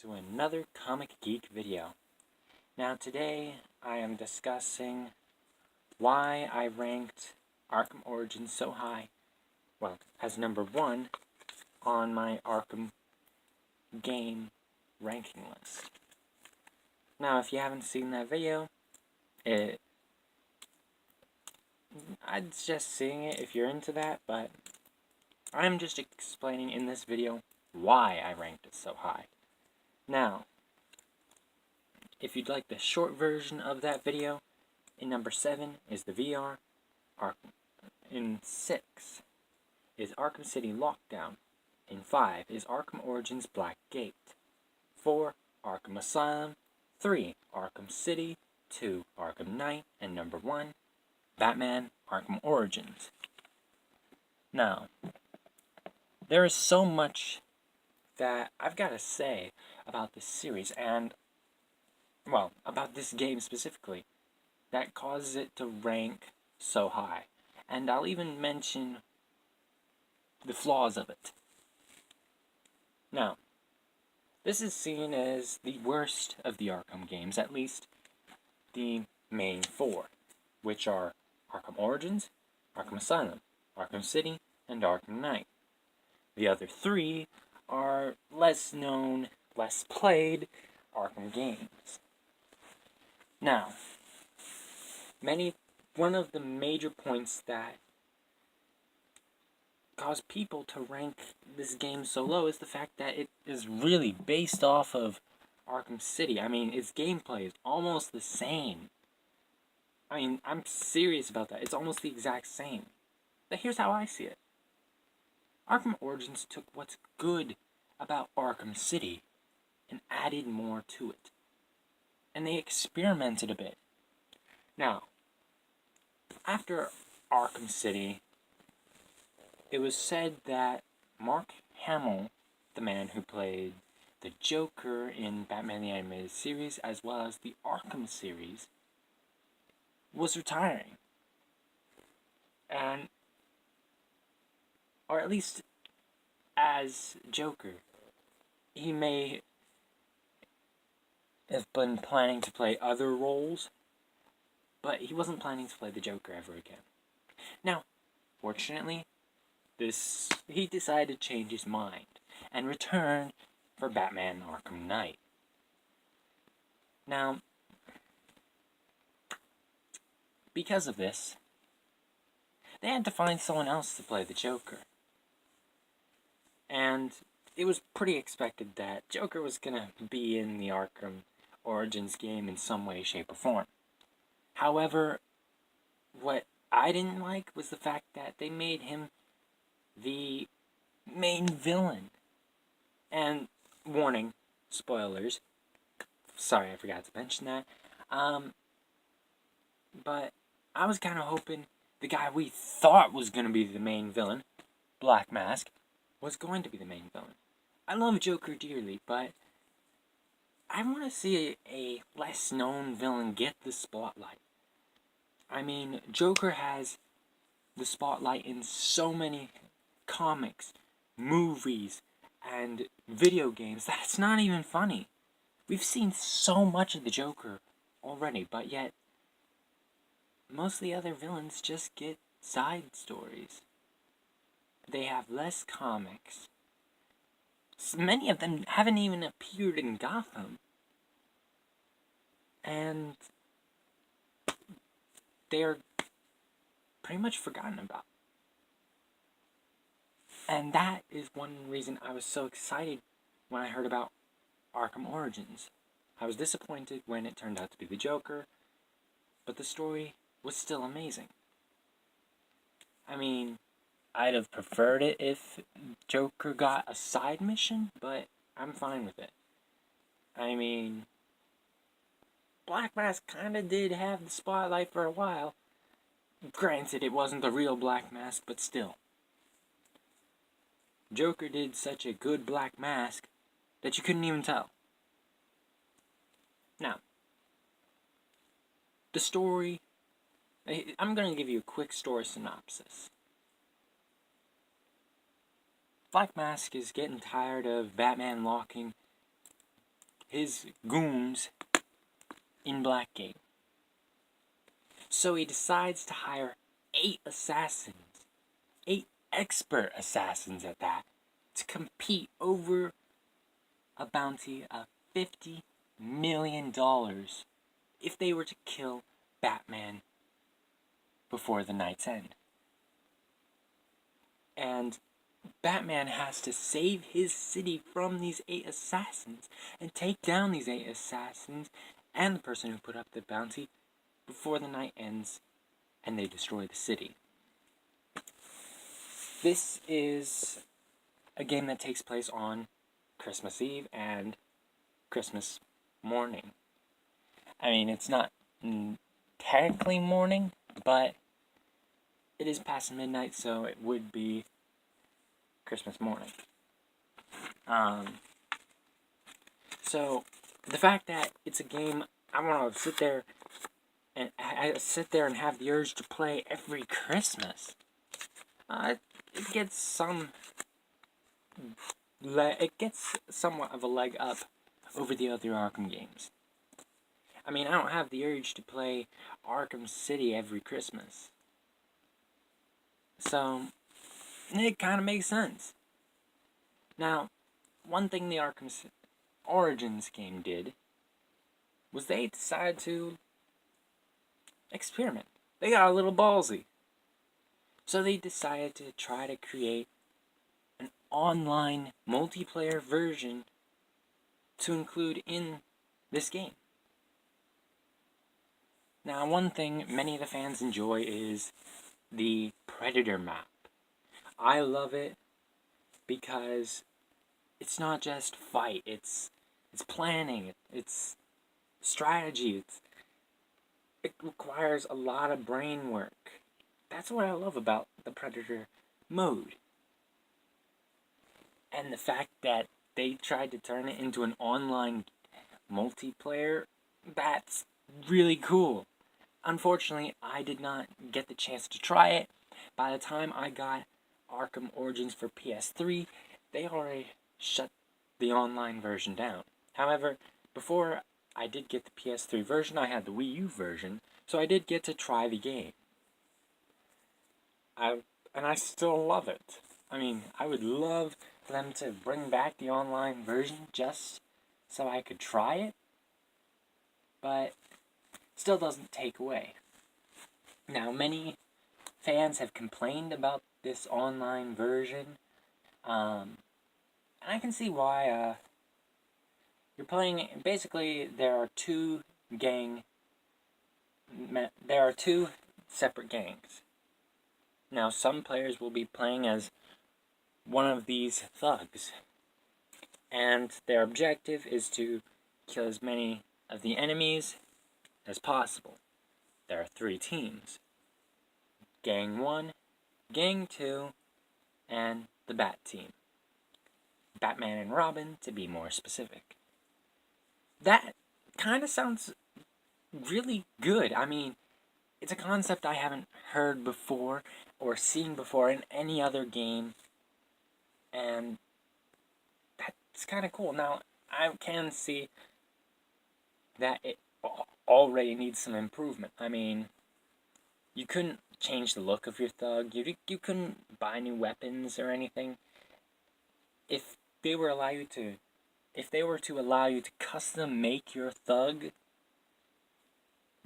to another Comic Geek video. Now today I am discussing why I ranked Arkham Origins so high, well, as number 1 on my Arkham game ranking list. Now if you haven't seen that video, I'd suggest seeing it if you're into that, but I'm just explaining in this video why I ranked it so high. Now, if you'd like the short version of that video, in number 7 is the VR, Arkham. In 6 is Arkham City Lockdown. In 5 is Arkham Origins Black Gate. 4, Arkham Asylum. 3, Arkham City. 2, Arkham Knight. And number 1, Batman Arkham Origins. Now, there is so much that I've got to say about this series and, well, about this game specifically, that causes it to rank so high. And I'll even mention the flaws of it. Now, this is seen as the worst of the Arkham games, at least the main 4, which are Arkham Origins, Arkham Asylum, Arkham City, and Arkham Knight. The other 3 are less known, less played Arkham games. Now, one of the major points that cause people to rank this game so low is the fact that it is really based off of Arkham City. I mean, its gameplay is almost the same. I mean, I'm serious about that. It's almost the exact same. But here's how I see it. Arkham Origins took what's good about Arkham City and added more to it. And they experimented a bit. Now, after Arkham City, it was said that Mark Hamill, the man who played the Joker in Batman the Animated Series, as well as the Arkham series, was retiring. And, or at least as Joker, he may have been planning to play other roles, but he wasn't planning to play the Joker ever again. Now, fortunately, he decided to change his mind and return for Batman Arkham Knight. Now, because of this, they had to find someone else to play the Joker. And it was pretty expected that Joker was gonna be in the Arkham Origins game in some way, shape, or form. However, what I didn't like was the fact that they made him the main villain. And, warning, spoilers. Sorry, I forgot to mention that. But I was kind of hoping the guy we thought was going to be the main villain, Black Mask, was going to be the main villain. I love Joker dearly, but I want to see a less-known villain get the spotlight. I mean, Joker has the spotlight in so many comics, movies, and video games that it's not even funny. We've seen so much of the Joker already, but yet most of the other villains just get side stories. They have less comics. Many of them haven't even appeared in Gotham. And they're pretty much forgotten about. And that is one reason I was so excited when I heard about Arkham Origins. I was disappointed when it turned out to be the Joker, but the story was still amazing. I mean, I'd have preferred it if Joker got a side mission, but I'm fine with it. I mean, Black Mask kinda did have the spotlight for a while. Granted, it wasn't the real Black Mask, but still. Joker did such a good Black Mask that you couldn't even tell. Now, the story, I'm going to give you a quick story synopsis. Black Mask is getting tired of Batman locking his goons in Blackgate. So he decides to hire 8 assassins, 8 expert assassins at that, to compete over a bounty of $50 million if they were to kill Batman before the night's end. And Batman has to save his city from these 8 assassins and take down these 8 assassins and the person who put up the bounty before the night ends and they destroy the city. This is a game that takes place on Christmas Eve and Christmas morning. I mean, it's not technically morning, but it is past midnight, so it would be Christmas morning. So the fact that it's a game I want to sit there and have the urge to play every Christmas, it gets somewhat of a leg up over the other Arkham games. I mean, I don't have the urge to play Arkham City every Christmas. So, it kind of makes sense. Now, one thing the Arkham Origins game did was they decided to experiment. They got a little ballsy. So they decided to try to create an online multiplayer version to include in this game. Now, one thing many of the fans enjoy is the Predator map. I love it because it's not just fight, it's planning, it's strategy, it requires a lot of brain work. That's what I love about the Predator mode. And the fact that they tried to turn it into an online multiplayer, that's really cool. Unfortunately, I did not get the chance to try it. By the time I got Arkham Origins for PS3, they already shut the online version down. However, before I did get the PS3 version, I had the Wii U version, so I did get to try the game. And I still love it. I mean, I would love for them to bring back the online version just so I could try it, but still doesn't take away. Now, many fans have complained about this online version, and I can see why. You're playing, basically, there are two separate gangs. Now, some players will be playing as one of these thugs, and their objective is to kill as many of the enemies as possible. There are 3 teams: Gang 1, Gang 2, and the Bat Team. Batman and Robin, to be more specific. That kind of sounds really good. I mean, it's a concept I haven't heard before or seen before in any other game, and that's kind of cool. Now, I can see that it already needs some improvement. I mean, you couldn't change the look of your thug. You couldn't buy new weapons or anything. If they were to allow you to custom make your thug,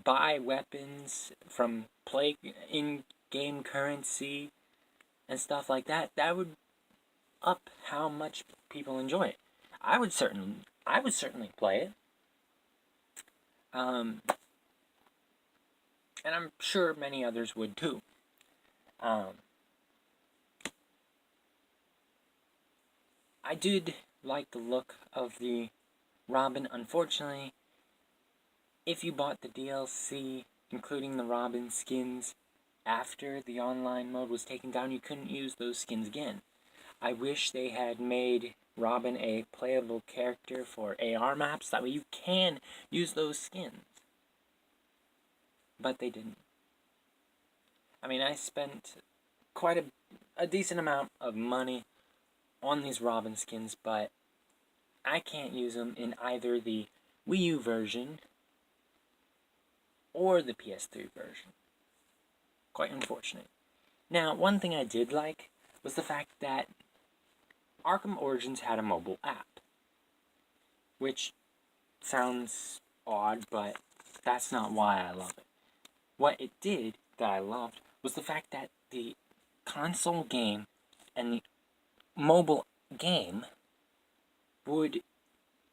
buy weapons from play in-game currency and stuff like that, that would up how much people enjoy it. I would certainly play it. And I'm sure many others would too. I did like the look of the Robin. Unfortunately, if you bought the DLC, including the Robin skins, after the online mode was taken down, you couldn't use those skins again. I wish they had made Robin a playable character for AR maps, that way you can use those skins. But they didn't. I mean, I spent quite a decent amount of money on these Robin skins, but I can't use them in either the Wii U version or the PS3 version. Quite unfortunate. Now, one thing I did like was the fact that Arkham Origins had a mobile app, which sounds odd, but that's not why I love it. What it did that I loved was the fact that the console game and the mobile game would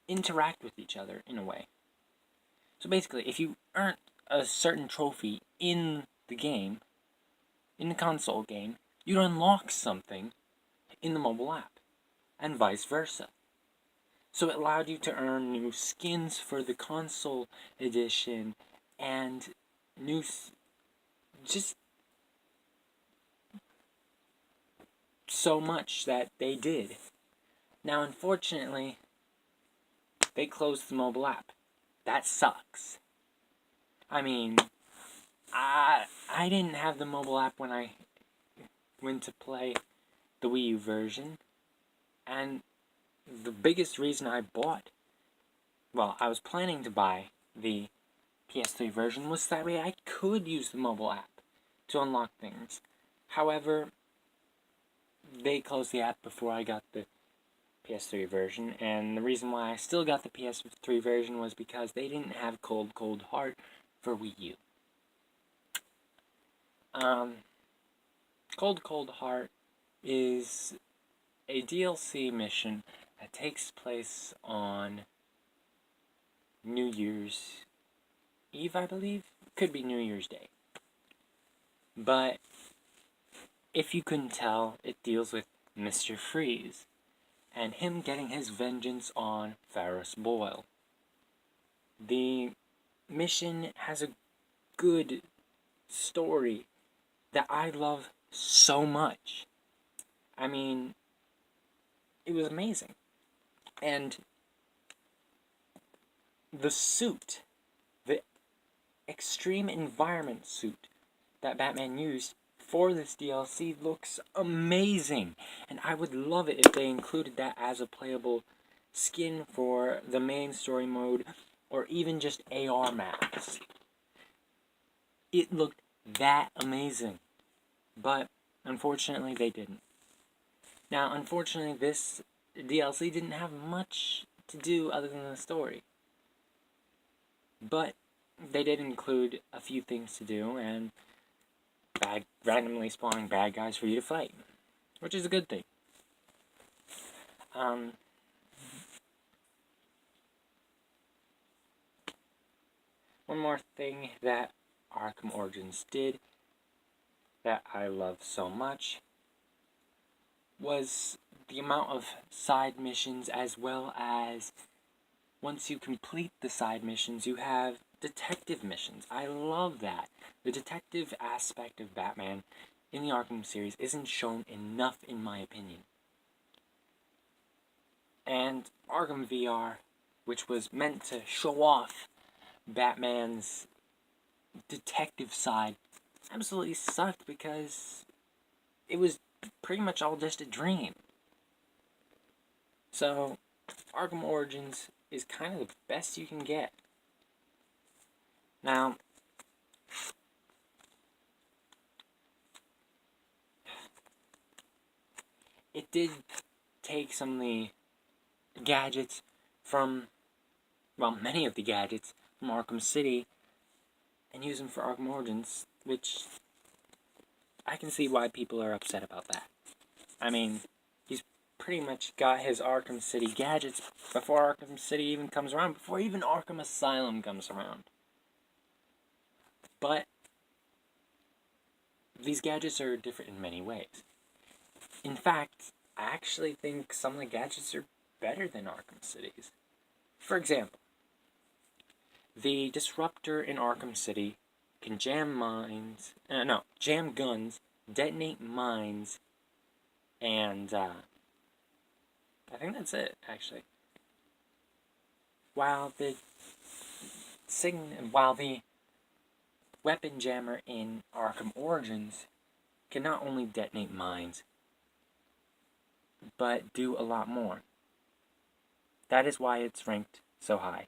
interact with each other in a way. So basically, if you earned a certain trophy in the game, in the console game, you'd unlock something in the mobile app, and vice versa. So it allowed you to earn new skins for the console edition, and new, just so much that they did. Now, unfortunately, they closed the mobile app. That sucks. I mean, I didn't have the mobile app when I went to play the Wii U version, and the biggest reason I was planning to buy the PS3 version was that way I could use the mobile app to unlock things. However, they closed the app before I got the PS3 version, and the reason why I still got the PS3 version was because they didn't have Cold Cold Heart for Wii U. Cold Cold Heart is a DLC mission that takes place on New Year's Eve, I believe? Could be New Year's Day. But if you couldn't tell, it deals with Mr. Freeze and him getting his vengeance on Ferris Boyle. The mission has a good story that I love so much. I mean, it was amazing. And the suit, the extreme environment suit that Batman used for this DLC looks amazing. And I would love it if they included that as a playable skin for the main story mode, or even just AR maps. It looked that amazing. But unfortunately they didn't. Now, unfortunately, this DLC didn't have much to do other than the story. But they did include a few things to do, and randomly spawning bad guys for you to fight, which is a good thing. One more thing that Arkham Origins did that I love so much was the amount of side missions, as well as once you complete the side missions, you have detective missions. I love that. The detective aspect of Batman in the Arkham series isn't shown enough, in my opinion. And Arkham VR, which was meant to show off Batman's detective side, absolutely sucked because it was pretty much all just a dream. So, Arkham Origins is kind of the best you can get. Now, it did take some of the gadgets from, many of the gadgets from Arkham City and use them for Arkham Origins, which I can see why people are upset about that. I mean, he's pretty much got his Arkham City gadgets before Arkham City even comes around, before even Arkham Asylum comes around. But these gadgets are different in many ways. In fact, I actually think some of the gadgets are better than Arkham City's. For example, the Disruptor in Arkham City can jam guns, detonate mines, and I think that's it, actually. While the Weapon Jammer in Arkham Origins can not only detonate mines, but do a lot more. That is why it's ranked so high.